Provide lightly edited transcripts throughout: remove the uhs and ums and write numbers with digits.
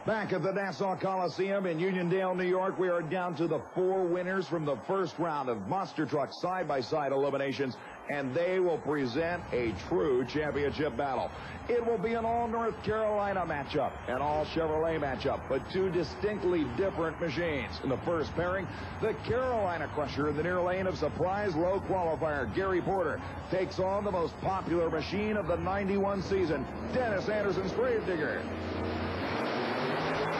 Back at the Nassau Coliseum in Uniondale, New York, we are down to the 4 winners from the first round of monster truck side-by-side eliminations, and they will present a true championship battle. It will be an all-North Carolina matchup, an all-Chevrolet matchup, but 2 distinctly different machines. In the first pairing, the Carolina Crusher in the near lane of surprise low qualifier Gary Porter takes on the most popular machine of the 91 season, Dennis Anderson's Gravedigger.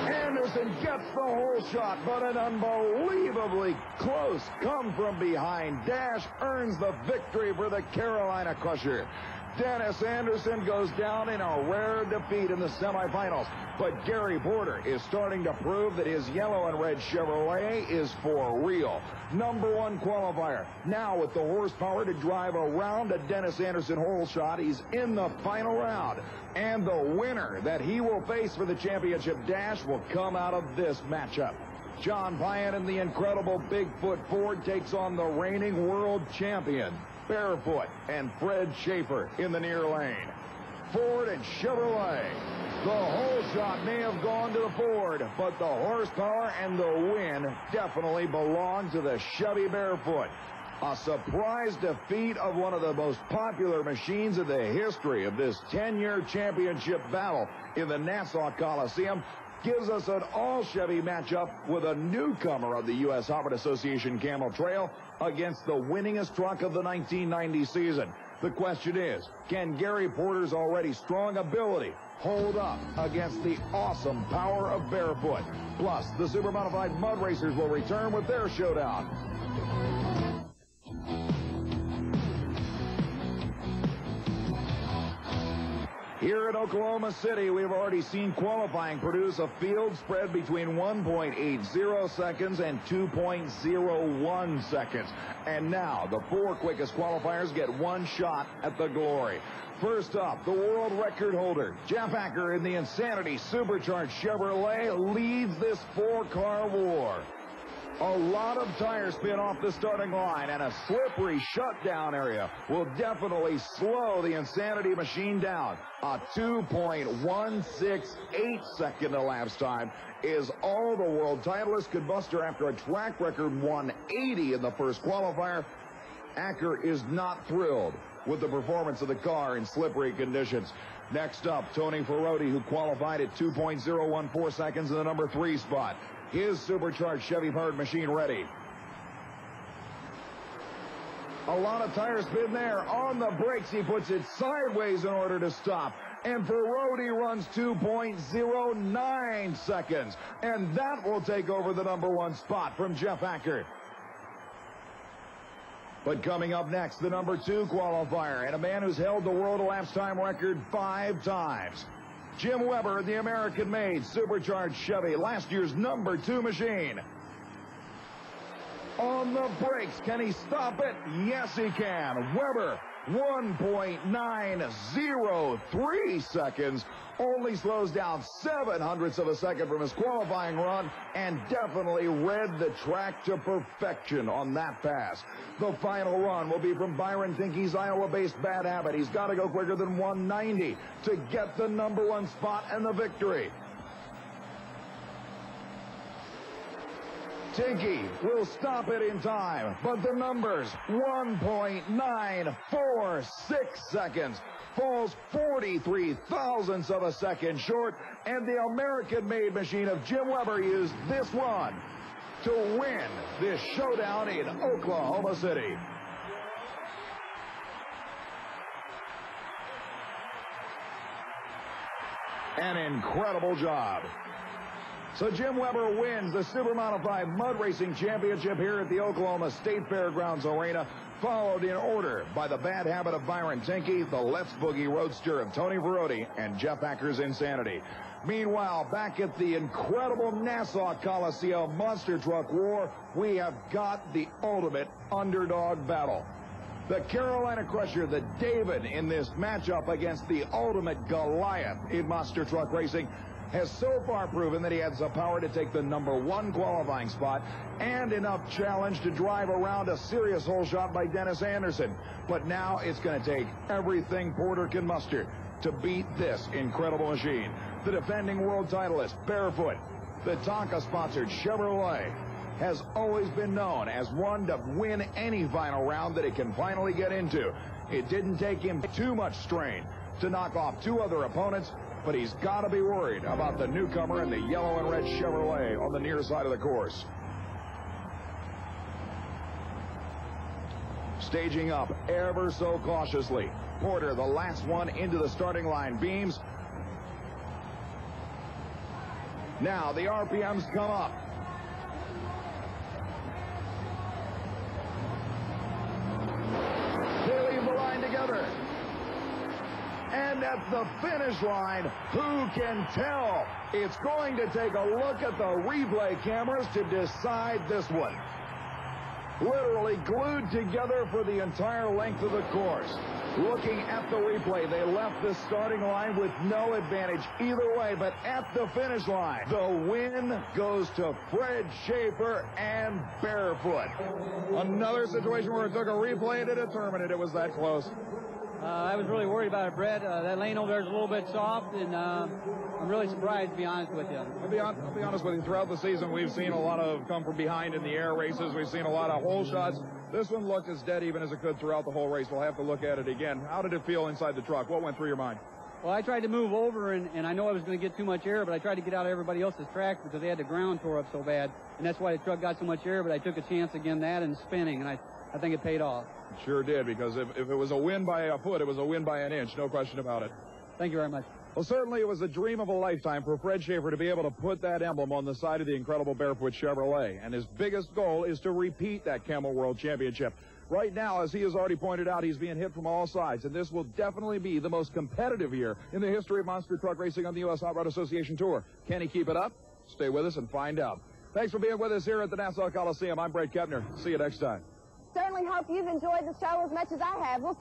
Anderson gets the whole shot, but an unbelievably close come-from-behind dash earns the victory for the Carolina Crusher. Dennis Anderson goes down in a rare defeat in the semifinals, but Gary Porter is starting to prove that his yellow and red Chevrolet is for real. #1 qualifier. Now with the horsepower to drive around a Dennis Anderson hole shot, he's in the final round. And the winner that he will face for the championship dash will come out of this matchup. John Pyatt in the incredible Bigfoot Ford takes on the reigning world champion, Barefoot, and Fred Schaefer in the near lane. Ford and Chevrolet. The whole shot may have gone to the Ford, but the horsepower and the win definitely belong to the Chevy Barefoot. A surprise defeat of one of the most popular machines in the history of this 10-year championship battle in the Nassau Coliseum gives us an all-Chevy matchup with a newcomer of the USHRA Association Camel Trail against the winningest truck of the 1990 season. The question is, can Gary Porter's already strong ability hold up against the awesome power of Barefoot? Plus, the super modified mud racers will return with their showdown. Here in Oklahoma City, we've already seen qualifying produce a field spread between 1.80 seconds and 2.01 seconds. And now, the 4 quickest qualifiers get one shot at the glory. First up, the world record holder, Jeff Acker in the Insanity Supercharged Chevrolet leads this 4-car war. A lot of tire spin off the starting line, and a slippery shutdown area will definitely slow the Insanity machine down. A 2.168 second elapsed time is all the world titleist could muster after a track record 180 in the first qualifier. Acker is not thrilled with the performance of the car in slippery conditions. Next up, Tony Ferrotti, who qualified at 2.014 seconds in the number 3 spot. His supercharged Chevy-powered machine ready. A lot of tire spin there. On the brakes, he puts it sideways in order to stop. And Ferrotti runs 2.09 seconds. And that will take over the #1 spot from Jeff Acker. But coming up next, the number 2 qualifier, and a man who's held the world elapsed time record 5 times. Jim Weber, the American-made supercharged Chevy, last year's number 2 machine. On the brakes, can he stop it? Yes, he can. Weber, 1.903 seconds, only slows down 0.07 of a second from his qualifying run, and definitely read the track to perfection on that pass. The final run will be from Byron Tinkey's Iowa-based Bad Habit. He's got to go quicker than 190 to get the #1 spot and the victory. Tinkey will stop it in time, but the numbers, 1.946 seconds, falls 43 thousandths of a second short, and the American-made machine of Jim Weber used this run to win this showdown in Oklahoma City. An incredible job. So Jim Weber wins the Super Modified Mud Racing Championship here at the Oklahoma State Fairgrounds Arena, followed in order by the Bad Habit of Byron Tinkey, the Let's Boogie Roadster of Tony Ferrotti, and Jeff Acker's Insanity. Meanwhile, back at the incredible Nassau Coliseum Monster Truck War, we have got the ultimate underdog battle. The Carolina Crusher, the David in this matchup against the ultimate Goliath in monster truck racing, has so far proven that he has the power to take the #1 qualifying spot and enough challenge to drive around a serious hole shot by Dennis Anderson. But now it's going to take everything Porter can muster to beat this incredible machine. The defending world titleist, barefoot, the Tonka-sponsored Chevrolet, has always been known as one to win any final round that it can finally get into. It didn't take him too much strain to knock off two other opponents, but he's got to be worried about the newcomer in the yellow and red Chevrolet on the near side of the course. Staging up ever so cautiously. Porter, the last one into the starting line, beams. Now the RPMs come up. They leave the line together. And at the finish line, who can tell? It's going to take a look at the replay cameras to decide this one. Literally glued together for the entire length of the course. Looking at the replay, they left the starting line with no advantage either way, but at the finish line, the win goes to Fred Schaefer and barefoot. Another situation where it took a replay to determine it. It was that close. I was really worried about it, Brett. That lane over there is a little bit soft, and I'm really surprised, to be honest with you. I'll be honest with you. Throughout the season, we've seen a lot of come from behind in the air races. We've seen a lot of hole shots. This one looked as dead even as it could throughout the whole race. We'll have to look at it again. How did it feel inside the truck? What went through your mind? Well, I tried to move over, and I know I was going to get too much air, but I tried to get out of everybody else's track because they had the ground tore up so bad, and that's why the truck got so much air, but I took a chance again that and spinning, and I think it paid off. It sure did, because if it was a win by a foot, it was a win by an inch. No question about it. Thank you very much. Well, certainly it was a dream of a lifetime for Fred Schaefer to be able to put that emblem on the side of the incredible barefoot Chevrolet. And his biggest goal is to repeat that Camel World Championship. Right now, as he has already pointed out, he's being hit from all sides. And this will definitely be the most competitive year in the history of monster truck racing on the U.S. Hot Rod Association Tour. Can he keep it up? Stay with us and find out. Thanks for being with us here at the Nassau Coliseum. I'm Brett Kepner. See you next time. Certainly hope you've enjoyed the show as much as I have. We'll